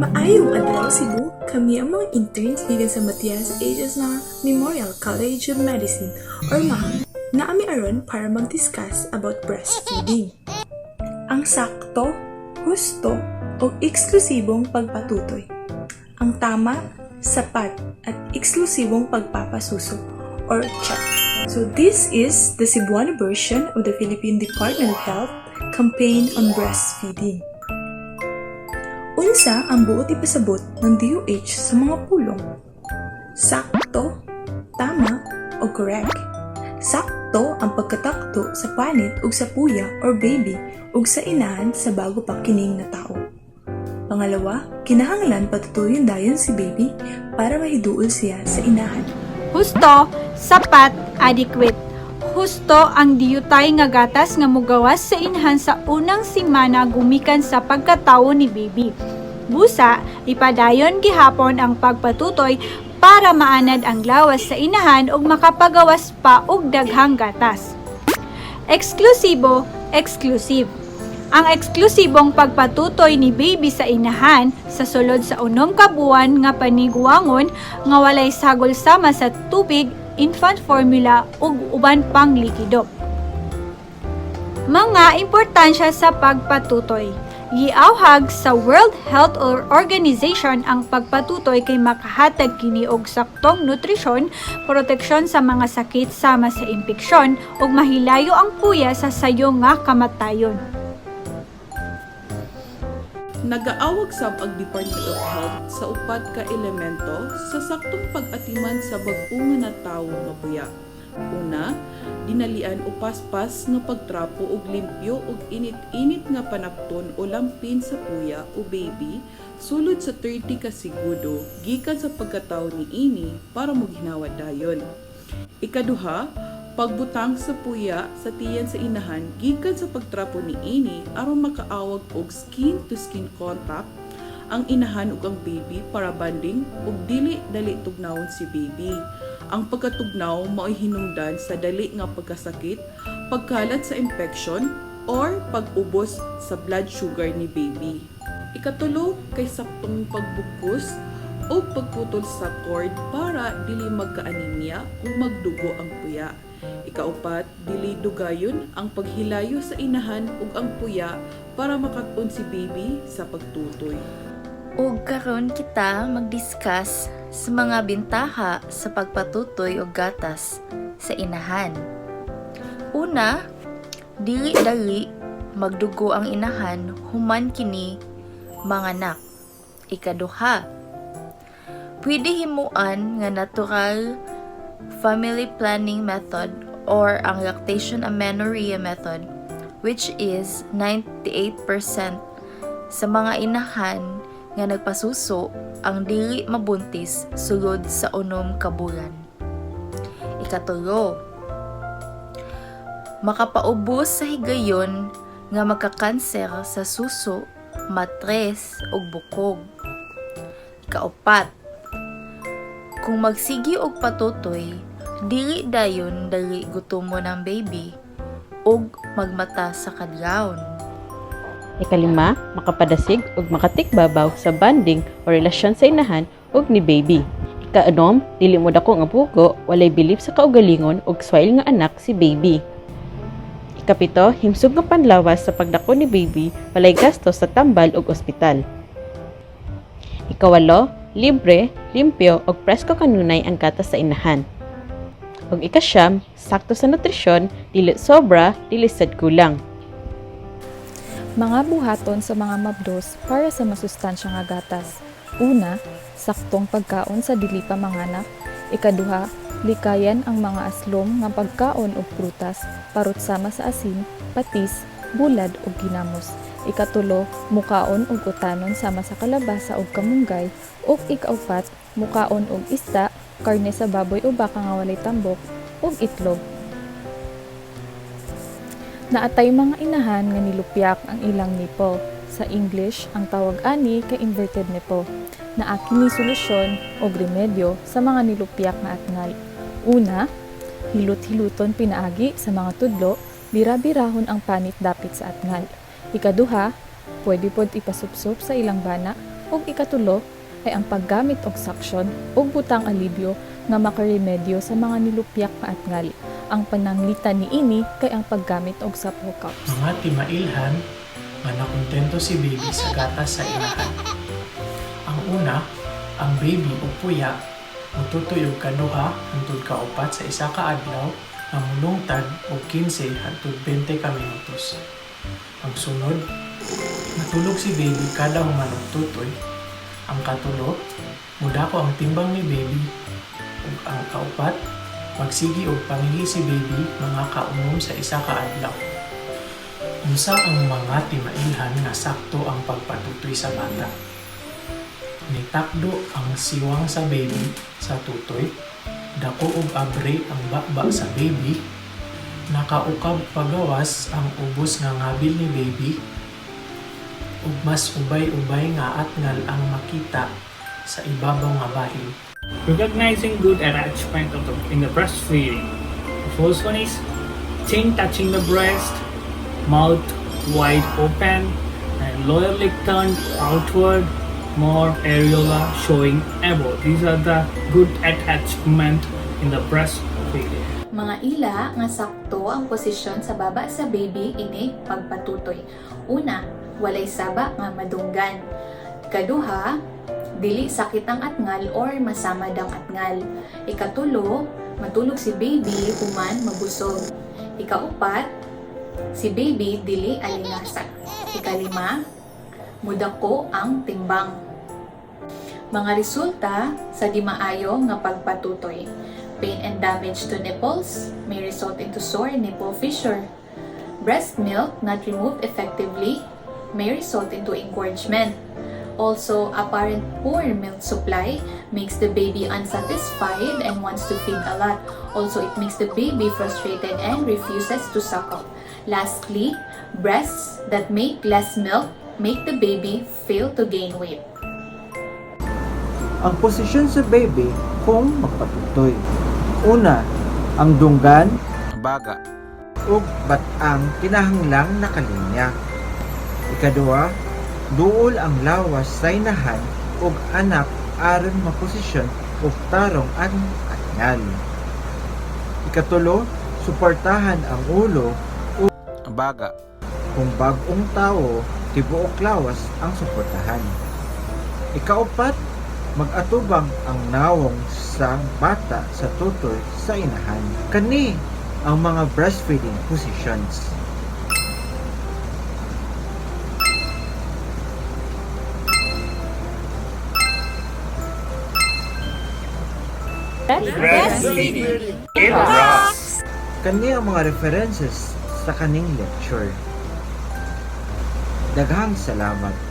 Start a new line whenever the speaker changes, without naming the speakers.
Maayong adlaw Cebu, kami ang mga interns gikan sa Matias Ages na Memorial College of Medicine or MAHA na ami aron para mag-discuss about breastfeeding. Ang sakto, husto o eksklusibong pagpatutoy. Ang tama, sapat at eksklusibong pagpapasuso or check. So this is the Cebuano version of the Philippine Department of Health campaign on breastfeeding. Unsa ang buot ipasabot ng DOH sa mga pulong? Sakto, tama, o correct. Sakto ang pagkatakto sa panit ug sa puya or baby ug sa inahan sa bago pa kining na tao. Pangalawa, kinahanglan patutuyon dayon si baby para mahiduol siya sa inahan.
Husto, sapat, adequate. Husto ang diyutay nga gatas nga mugawas sa inahan sa unang simana gumikan sa pagkatawo ni baby. Busa, ipadayon gihapon ang pagpatutoy para maanad ang lawas sa inahan ug makapagawas pa og daghang gatas. Eksklusibo, exclusive. Ang eksklusibong pagpatutoy ni baby sa inahan sa sulod sa unom ka buwan nga paniguangon nga walay sagol sama sa tubig, infant formula ug uban pang likido. Mga importansya sa pagpatutoy. Giawhag sa World Health Organization ang pagpatutoy kay makahatag kini og saktong nutrisyon, proteksyon sa mga sakit sama sa impeksyon ug mahilayo ang puya sa sayo nga kamatayon.
Nagaawag sab ang Department of Health sa upat ka elemento sa saktong pag-atiman sa bag-o nga natawo nga buya. Una, dinalian o paspas nga pagtrapo og limpyo og init-init nga panapton o lampin sa puya o baby sulod sa 30 ka segundo gikan sa pagkatawo ni ini para moginhawa dayon. Ikaduha, pagbutang sa puya sa tiyan sa inahan gikan sa pagtrapo ni ini aron makaawag og skin to skin contact ang inahan ug ang baby para bonding ug dili dali tugnawon si baby. Ang pagkatugnaw mao'y hinungdan sa dali nga pagkasakit, pagkalat sa infection or pag-ubos sa blood sugar ni baby. Ikatulo kay saktong pagbukos o pagputol sa cord para dili magka-anemia o magdugo ang puya. Ikaupat, dili dugayon ang paghilayo sa inahan ug ang puya para makatun si baby sa pagtutoy.
Ug karon kita mag-discuss sa mga bintaha sa pagpatutoy og gatas sa inahan. Una, dili dali magdugo ang inahan human kini manganak. Ikaduha, pwede himuan nga natural family planning method or ang lactation amenorrhea method, which is 98% sa mga inahan nga nagpasuso ang dili mabuntis sulod sa unom ka bulan. Ikatulo, makapaubos sa higayon nga magkakanser sa suso, matres ug bukog. Ikaupat, kung magsigi og patutoy, dili dayon dali gutomon ang baby ug magmata sa kadlawon.
Ikalima, makapadasig ug makatikbabaw sa bonding o relasyon sa inahan ug ni baby. Ikaanom, dili mo dako nga bugo, walay bilib sa kaugalingon ug swile nga anak si baby. Ikapito, himsog nga panlawas sa pagdako ni baby, walay gastos sa tambal ug ospital. Ikawalo, libre, limpyo ug presko kanunay ang gatas sa inahan. Ug ikasyam, sakto sa nutrisyon, dili sobra, dili sad kulang.
Mga buhaton sa mga mabdos para sa masustansya nga gatas. Una, saktong pagkaon sa dili pa manganak. Ikaduha, likayan ang mga aslom nga pagkaon og prutas, parot sama sa asin, patis, bulad ug ginamos. Ikatulo, mukaon og utanon sama sa kalabasa ug kamunggay. Ug ikaupat, mukaon og isda, karne sa baboy o baka nga walay tambok, ug itlog. Naatay mga inahan nga nilupyak ang ilang nipple. Sa English, ang tawag ani kay inverted nipple. Naa kini solusyon og remedyo sa mga nilupyak nga atngal. Una, hilot-hiluton pinaagi sa mga tudlo, bira-birahon ang panit dapit sa atngal. Ikaduha, pwede pod ipasupsop sa ilang bana, ug ikatulo ay ang paggamit og suction ug butang alibyo nga makaremedyo sa mga nilupyak nga atngal. Ang pananglitan ni ini kay ang paggamit og supple cups.
Mga timailhan nga nakontento si baby sa gatas sa inahan. Ang una, ang baby o puya mututoy og kaduha hangtod kaupat sa isa ka adlaw nga mulungtad og 15 hangtod 20 ka minutos. Ang sunod, matulog si baby kada human og tutoy. Ang katulo, mudako ang timbang ni baby. Ug ang kaupat, magsigi og pangihi si baby mga kaunom sa isa ka adlaw. Unsa ang mga timailhan nga sakto ang pagpatutoy sa bata? Nitakdo ang siwang sa baby sa tutoy, dako og abre ang bakba sa baby, nakaukab pagawas ang ubos nga ngabil ni baby, ug mas ubay-ubay nga atngal ang makita sa ibabaw nga bahin.
Recognizing good attachment in the breastfeeding. The first one is chin touching the breast, mouth wide open, and lower lip turned outward, more areola showing above. These are the good attachment in the breastfeeding.
Mga ila nga sakto ang posisyon sa baba sa baby ini pagpatutoy. Una, walay saba nga madunggan. Ikaduha, dili sakit ang atngal or masamad ang atngal. Ikatulo, matulog si baby human mabusog. Ikaupat, si baby dili alingasak. Ikalima, mudako ang timbang. Mga resulta sa di maayo nga pagpatutoy. Pain and damage to nipples may result into sore nipple fissure. Breast milk not removed effectively may result into engorgement. Also, apparent poor milk supply makes the baby unsatisfied and wants to feed a lot. Also, it makes the baby frustrated and refuses to suckle. Lastly, breasts that make less milk make the baby fail to gain weight.
Ang posisyon sa baby kung magpatutoy. Una, ang dunggan,
baga,
ug batang kinahanglang nakalinya. Ikaduha, duol ang lawas sa inahan ug anak aron maposisyon ug tarong ang atngal. Ikatulo, suportahan ang ulo
baga,
kung bag-ong tao, tibuok lawas ang suportahan. Ikaapat, mag-atubang ang nawong sa bata sa tutoy sa inahan. Kani ang mga breastfeeding positions.
Breastfeeding.
Kani ang mga references sa kaning lecture. Daghang salamat.